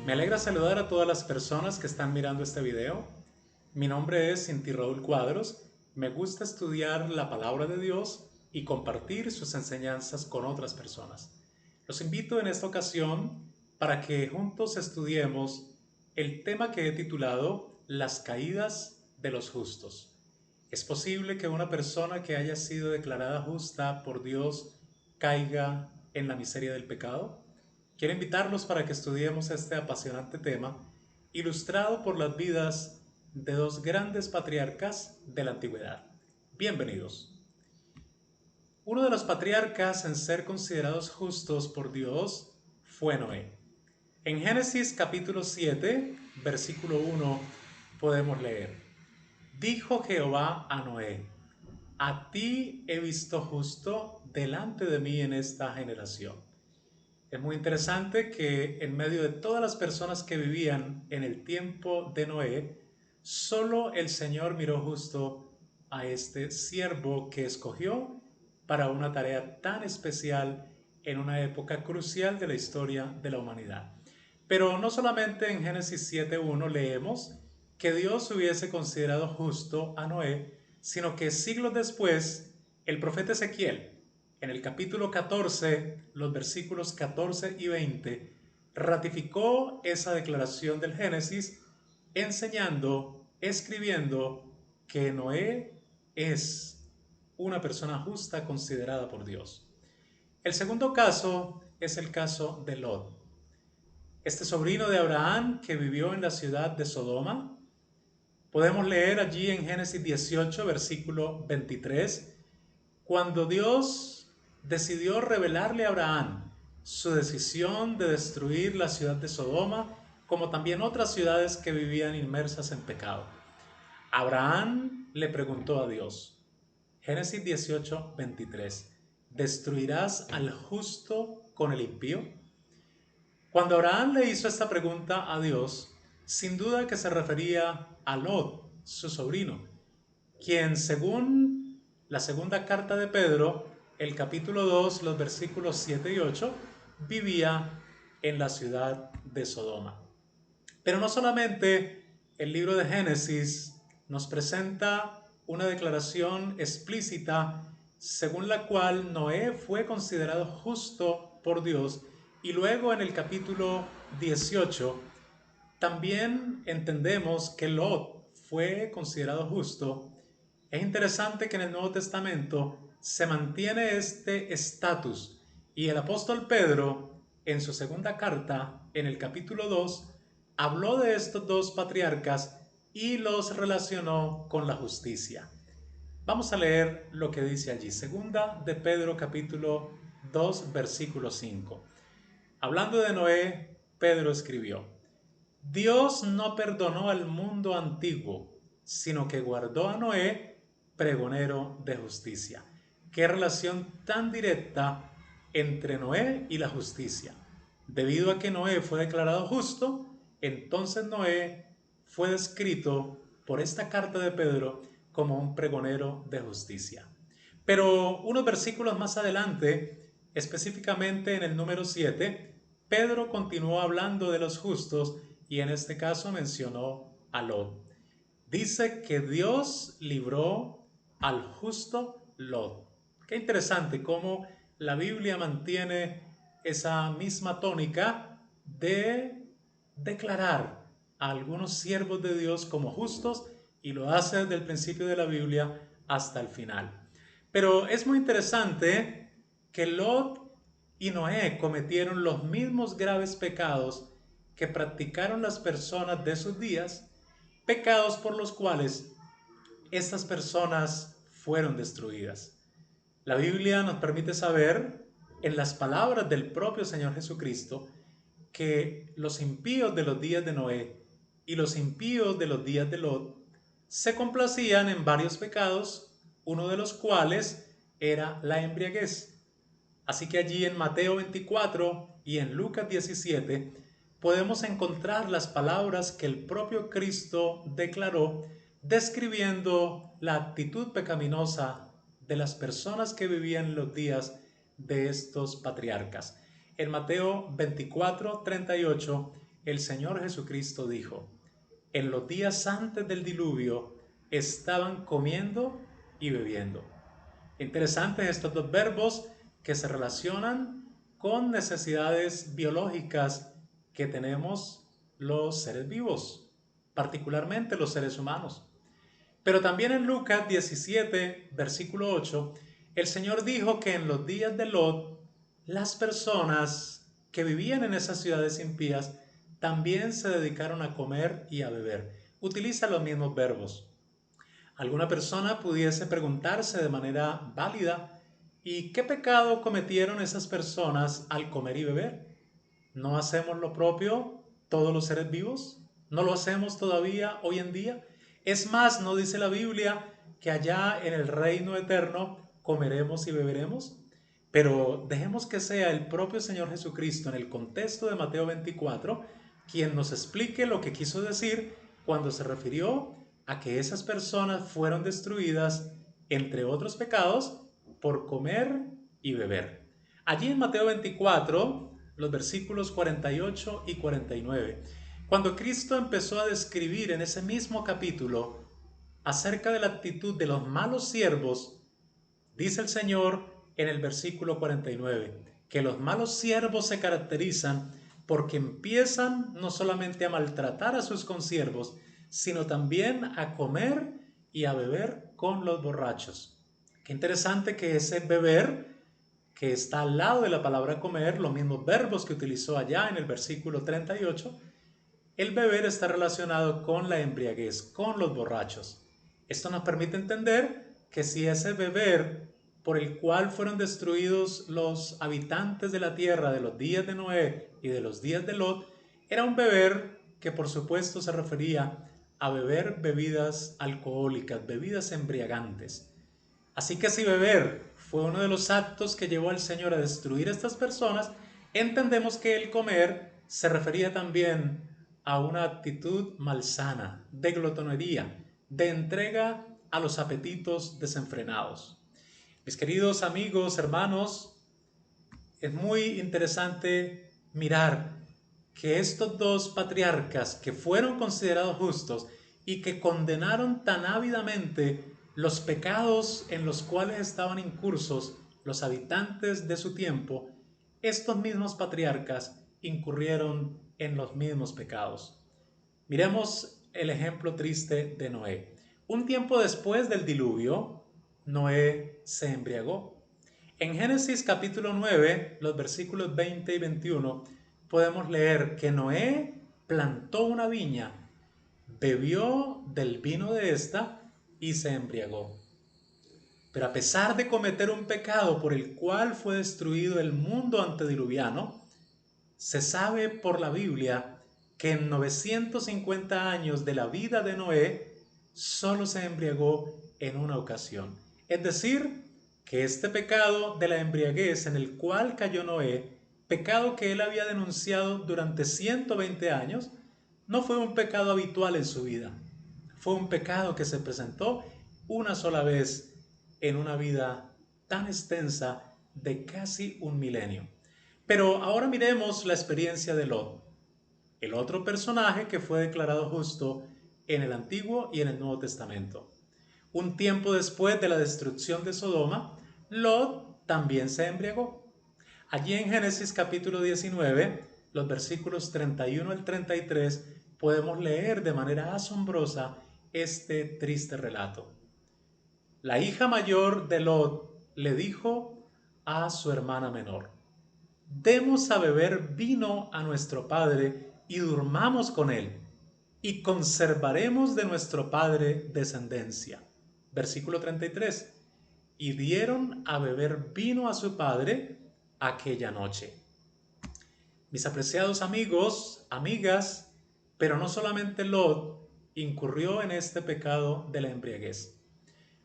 Me alegra saludar a todas las personas que están mirando este video. Mi nombre es Inti Raúl Cuadros. Me gusta estudiar la palabra de Dios y compartir sus enseñanzas con otras personas. Los invito en esta ocasión para que juntos estudiemos el tema que he titulado Las caídas de los justos. ¿Es posible que una persona que haya sido declarada justa por Dios caiga en la miseria del pecado? Quiero invitarlos para que estudiemos este apasionante tema, ilustrado por las vidas de dos grandes patriarcas de la antigüedad. Bienvenidos. Uno de los patriarcas en ser considerados justos por Dios fue Noé. En Génesis capítulo 7, versículo 1, podemos leer: Dijo Jehová a Noé: A ti he visto justo delante de mí en esta generación. Es muy interesante que en medio de todas las personas que vivían en el tiempo de Noé, solo el Señor miró justo a este siervo que escogió para una tarea tan especial en una época crucial de la historia de la humanidad. Pero no solamente en Génesis 7:1 leemos que Dios hubiese considerado justo a Noé, sino que siglos después el profeta Ezequiel, en el capítulo 14, los versículos 14 y 20, ratificó esa declaración del Génesis, enseñando, escribiendo que Noé es una persona justa considerada por Dios. El segundo caso es el caso de Lot, este sobrino de Abraham que vivió en la ciudad de Sodoma. Podemos leer allí en Génesis 18, versículo 23, cuando Dios decidió revelarle a Abraham su decisión de destruir la ciudad de Sodoma, como también otras ciudades que vivían inmersas en pecado. Abraham le preguntó a Dios, Génesis 18, 23, ¿destruirás al justo con el impío? Cuando Abraham le hizo esta pregunta a Dios, sin duda que se refería a Lot, su sobrino, quien según la segunda carta de Pedro, el capítulo 2, los versículos 7 y 8, vivía en la ciudad de Sodoma. Pero no solamente el libro de Génesis nos presenta una declaración explícita según la cual Noé fue considerado justo por Dios, y luego en el capítulo 18 también entendemos que Lot fue considerado justo. Es interesante que en el Nuevo Testamento se mantiene este estatus, y el apóstol Pedro, en su segunda carta, en el capítulo 2, habló de estos dos patriarcas y los relacionó con la justicia. Vamos a leer lo que dice allí, segunda de Pedro capítulo 2, versículo 5. Hablando de Noé, Pedro escribió: Dios no perdonó al mundo antiguo, sino que guardó a Noé, pregonero de justicia. Qué relación tan directa entre Noé y la justicia. Debido a que Noé fue declarado justo, entonces Noé fue descrito por esta carta de Pedro como un pregonero de justicia. Pero unos versículos más adelante, específicamente en el número 7, Pedro continuó hablando de los justos y en este caso mencionó a Lot. Dice que Dios libró al justo Lot. Qué interesante cómo la Biblia mantiene esa misma tónica de declarar a algunos siervos de Dios como justos, y lo hace desde el principio de la Biblia hasta el final. Pero es muy interesante que Lot y Noé cometieron los mismos graves pecados que practicaron las personas de sus días, pecados por los cuales estas personas fueron destruidas. La Biblia nos permite saber, en las palabras del propio Señor Jesucristo, que los impíos de los días de Noé y los impíos de los días de Lot se complacían en varios pecados, uno de los cuales era la embriaguez. Así que allí en Mateo 24 y en Lucas 17 podemos encontrar las palabras que el propio Cristo declaró, describiendo la actitud pecaminosa de las personas que vivían en los días de estos patriarcas. En Mateo 24:38 el Señor Jesucristo dijo: en los días antes del diluvio estaban comiendo y bebiendo. Interesantes estos dos verbos que se relacionan con necesidades biológicas que tenemos los seres vivos, particularmente los seres humanos. Pero también en Lucas 17, versículo 8, el Señor dijo que en los días de Lot, las personas que vivían en esas ciudades impías también se dedicaron a comer y a beber. Utiliza los mismos verbos. Alguna persona pudiese preguntarse de manera válida: ¿y qué pecado cometieron esas personas al comer y beber? ¿No hacemos lo propio todos los seres vivos? ¿No lo hacemos todavía hoy en día? Es más, ¿no dice la Biblia que allá en el reino eterno comeremos y beberemos? Pero dejemos que sea el propio Señor Jesucristo, en el contexto de Mateo 24, quien nos explique lo que quiso decir cuando se refirió a que esas personas fueron destruidas, entre otros pecados, por comer y beber. Allí en Mateo 24, los versículos 48 y 49, cuando Cristo empezó a describir en ese mismo capítulo acerca de la actitud de los malos siervos, dice el Señor en el versículo 49, que los malos siervos se caracterizan porque empiezan no solamente a maltratar a sus consiervos, sino también a comer y a beber con los borrachos. Qué interesante que ese beber, que está al lado de la palabra comer, los mismos verbos que utilizó allá en el versículo 38, el beber está relacionado con la embriaguez, con los borrachos. Esto nos permite entender que si ese beber por el cual fueron destruidos los habitantes de la tierra de los días de Noé y de los días de Lot, era un beber que por supuesto se refería a beber bebidas alcohólicas, bebidas embriagantes. Así que si beber fue uno de los actos que llevó al Señor a destruir a estas personas, entendemos que el comer se refería también a una actitud malsana, de glotonería, de entrega a los apetitos desenfrenados. Mis queridos amigos, hermanos, es muy interesante mirar que estos dos patriarcas que fueron considerados justos y que condenaron tan ávidamente los pecados en los cuales estaban incursos los habitantes de su tiempo, estos mismos patriarcas incurrieron en los mismos pecados. Miremos el ejemplo triste de Noé. Un tiempo después del diluvio, Noé se embriagó. En Génesis capítulo 9, los versículos 20 y 21, podemos leer que Noé plantó una viña, bebió del vino de esta y se embriagó. Pero a pesar de cometer un pecado por el cual fue destruido el mundo antediluviano, se sabe por la Biblia que en 950 años de la vida de Noé solo se embriagó en una ocasión. Es decir, que este pecado de la embriaguez en el cual cayó Noé, pecado que él había denunciado durante 120 años, no fue un pecado habitual en su vida. Fue un pecado que se presentó una sola vez en una vida tan extensa de casi un milenio. Pero ahora miremos la experiencia de Lot, el otro personaje que fue declarado justo en el Antiguo y en el Nuevo Testamento. Un tiempo después de la destrucción de Sodoma, Lot también se embriagó. Allí en Génesis capítulo 19, los versículos 31 al 33, podemos leer de manera asombrosa este triste relato. La hija mayor de Lot le dijo a su hermana menor: demos a beber vino a nuestro padre y durmamos con él, y conservaremos de nuestro padre descendencia. Versículo 33. Y dieron a beber vino a su padre aquella noche. Mis apreciados amigos, amigas, pero no solamente Lot incurrió en este pecado de la embriaguez.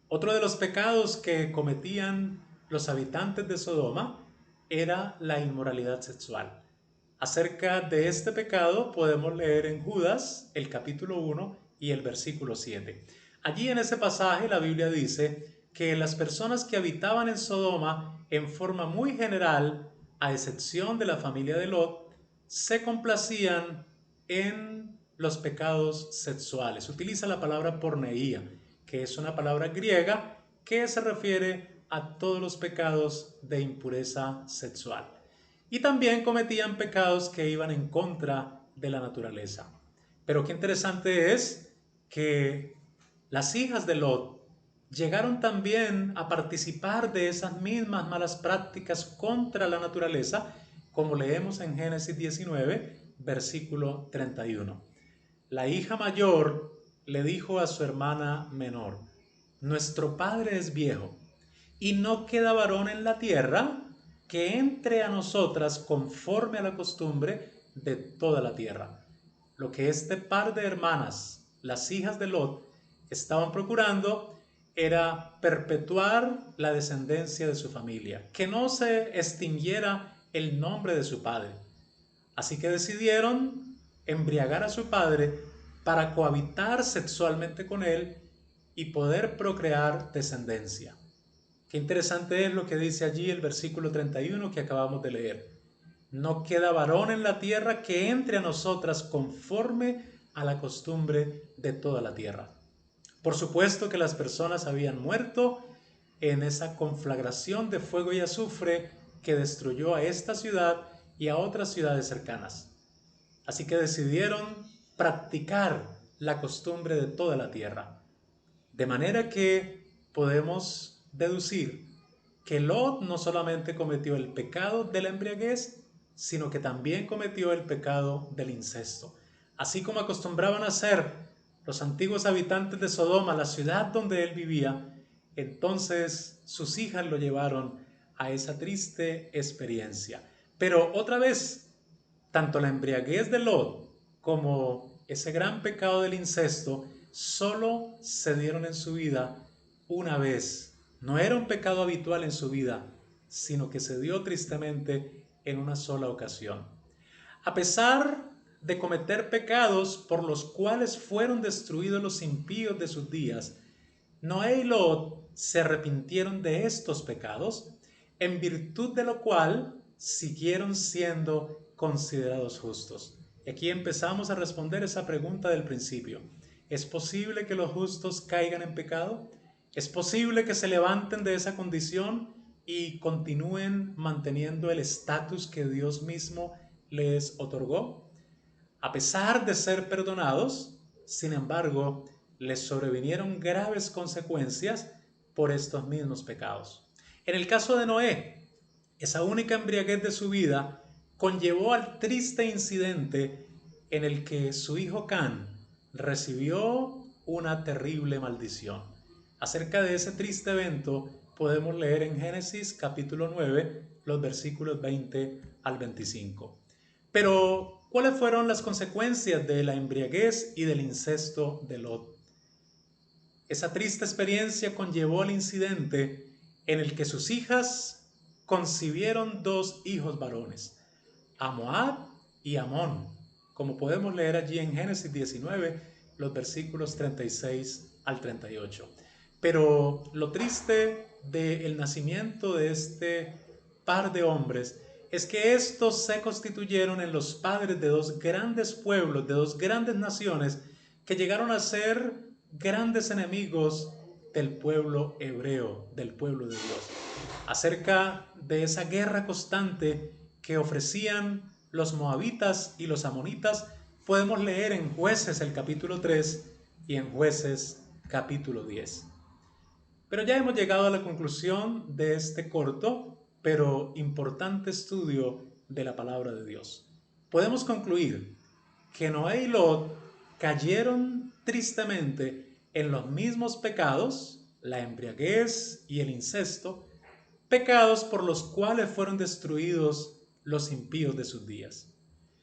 Otro de los pecados que cometían los habitantes de Sodoma era la inmoralidad sexual. Acerca de este pecado podemos leer en Judas el capítulo 1 y el versículo 7. Allí en ese pasaje la Biblia dice que las personas que habitaban en Sodoma, en forma muy general, a excepción de la familia de Lot, se complacían en los pecados sexuales. Utiliza la palabra porneía, que es una palabra griega que se refiere a todos los pecados de impureza sexual. Y también cometían pecados que iban en contra de la naturaleza. Pero qué interesante es que las hijas de Lot llegaron también a participar de esas mismas malas prácticas contra la naturaleza, como leemos en Génesis 19, versículo 31. La hija mayor le dijo a su hermana menor: nuestro padre es viejo y no queda varón en la tierra que entre a nosotras conforme a la costumbre de toda la tierra. Lo que este par de hermanas, las hijas de Lot, estaban procurando era perpetuar la descendencia de su familia, que no se extinguiera el nombre de su padre. Así que decidieron embriagar a su padre para cohabitar sexualmente con él y poder procrear descendencia. Qué interesante es lo que dice allí el versículo 31 que acabamos de leer. No queda varón en la tierra que entre a nosotras conforme a la costumbre de toda la tierra. Por supuesto que las personas habían muerto en esa conflagración de fuego y azufre que destruyó a esta ciudad y a otras ciudades cercanas. Así que decidieron practicar la costumbre de toda la tierra. De manera que podemos deducir que Lot no solamente cometió el pecado de la embriaguez, sino que también cometió el pecado del incesto. Así como acostumbraban a hacer los antiguos habitantes de Sodoma, la ciudad donde él vivía, entonces sus hijas lo llevaron a esa triste experiencia. Pero otra vez, tanto la embriaguez de Lot como ese gran pecado del incesto solo se dieron en su vida una vez. No era un pecado habitual en su vida, sino que se dio tristemente en una sola ocasión. A pesar de cometer pecados por los cuales fueron destruidos los impíos de sus días, Noé y Lot se arrepintieron de estos pecados, en virtud de lo cual siguieron siendo considerados justos. Y aquí empezamos a responder esa pregunta del principio. ¿Es posible que los justos caigan en pecado? ¿Es posible que se levanten de esa condición y continúen manteniendo el estatus que Dios mismo les otorgó? A pesar de ser perdonados, sin embargo, les sobrevinieron graves consecuencias por estos mismos pecados. En el caso de Noé, esa única embriaguez de su vida conllevó al triste incidente en el que su hijo Can recibió una terrible maldición. Acerca de ese triste evento podemos leer en Génesis capítulo 9, los versículos 20 al 25. Pero, ¿cuáles fueron las consecuencias de la embriaguez y del incesto de Lot? Esa triste experiencia conllevó al incidente en el que sus hijas concibieron dos hijos varones, a Moab y Amón, como podemos leer allí en Génesis 19, los versículos 36 al 38. Pero lo triste del nacimiento de este par de hombres es que estos se constituyeron en los padres de dos grandes pueblos, de dos grandes naciones que llegaron a ser grandes enemigos del pueblo hebreo, del pueblo de Dios. Acerca de esa guerra constante que ofrecían los moabitas y los amonitas, podemos leer en Jueces el capítulo 3 y en Jueces capítulo 10. Pero ya hemos llegado a la conclusión de este corto pero importante estudio de la palabra de Dios. Podemos concluir que Noé y Lot cayeron tristemente en los mismos pecados, la embriaguez y el incesto, pecados por los cuales fueron destruidos los impíos de sus días.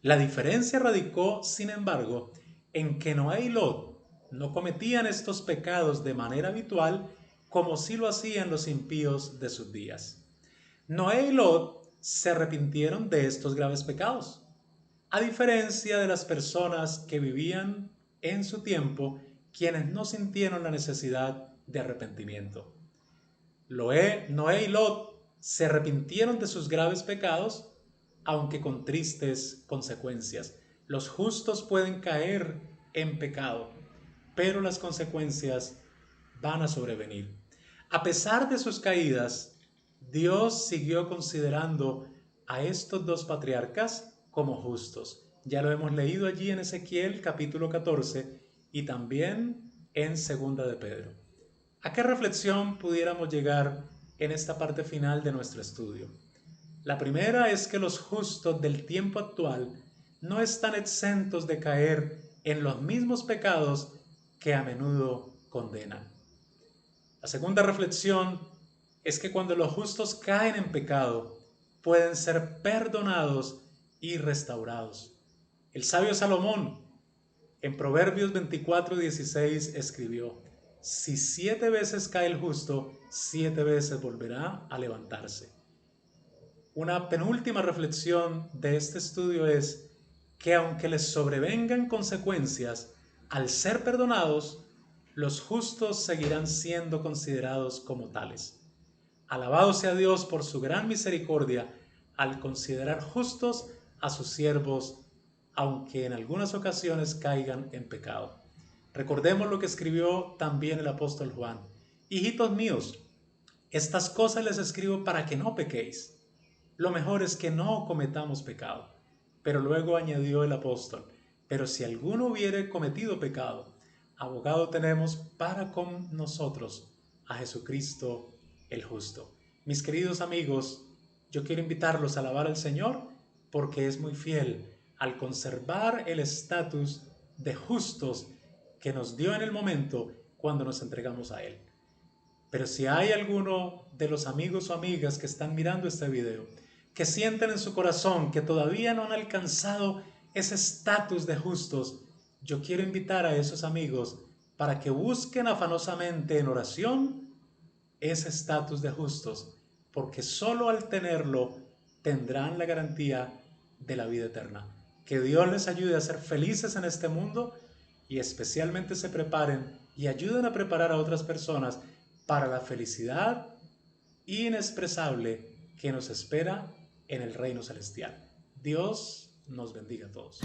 La diferencia radicó, sin embargo, en que Noé y Lot no cometían estos pecados de manera habitual como sí lo hacían los impíos de sus días. Noé y Lot se arrepintieron de estos graves pecados, a diferencia de las personas que vivían en su tiempo, quienes no sintieron la necesidad de arrepentimiento. Noé y Lot se arrepintieron de sus graves pecados, aunque con tristes consecuencias. Los justos pueden caer en pecado, pero las consecuencias van a sobrevenir. A pesar de sus caídas, Dios siguió considerando a estos dos patriarcas como justos. Ya lo hemos leído allí en Ezequiel capítulo 14 y también en Segunda de Pedro. ¿A qué reflexión pudiéramos llegar en esta parte final de nuestro estudio? La primera es que los justos del tiempo actual no están exentos de caer en los mismos pecados que a menudo condenan. La segunda reflexión es que cuando los justos caen en pecado, pueden ser perdonados y restaurados. El sabio Salomón en Proverbios 24:16 escribió: si 7 veces cae el justo, 7 veces volverá a levantarse. Una penúltima reflexión de este estudio es que aunque les sobrevengan consecuencias, al ser perdonados, los justos seguirán siendo considerados como tales. Alabado sea Dios por su gran misericordia al considerar justos a sus siervos, aunque en algunas ocasiones caigan en pecado. Recordemos lo que escribió también el apóstol Juan: hijitos míos, estas cosas les escribo para que no pequéis. Lo mejor es que no cometamos pecado. Pero luego añadió el apóstol: pero si alguno hubiere cometido pecado, abogado tenemos para con nosotros a Jesucristo el justo. Mis queridos amigos, yo quiero invitarlos a alabar al Señor porque es muy fiel al conservar el estatus de justos que nos dio en el momento cuando nos entregamos a Él. Pero si hay alguno de los amigos o amigas que están mirando este video, que sienten en su corazón que todavía no han alcanzado ese estatus de justos, yo quiero invitar a esos amigos para que busquen afanosamente en oración ese estatus de justos, porque solo al tenerlo tendrán la garantía de la vida eterna. Que Dios les ayude a ser felices en este mundo y especialmente se preparen y ayuden a preparar a otras personas para la felicidad inexpresable que nos espera en el reino celestial. Dios nos bendiga a todos.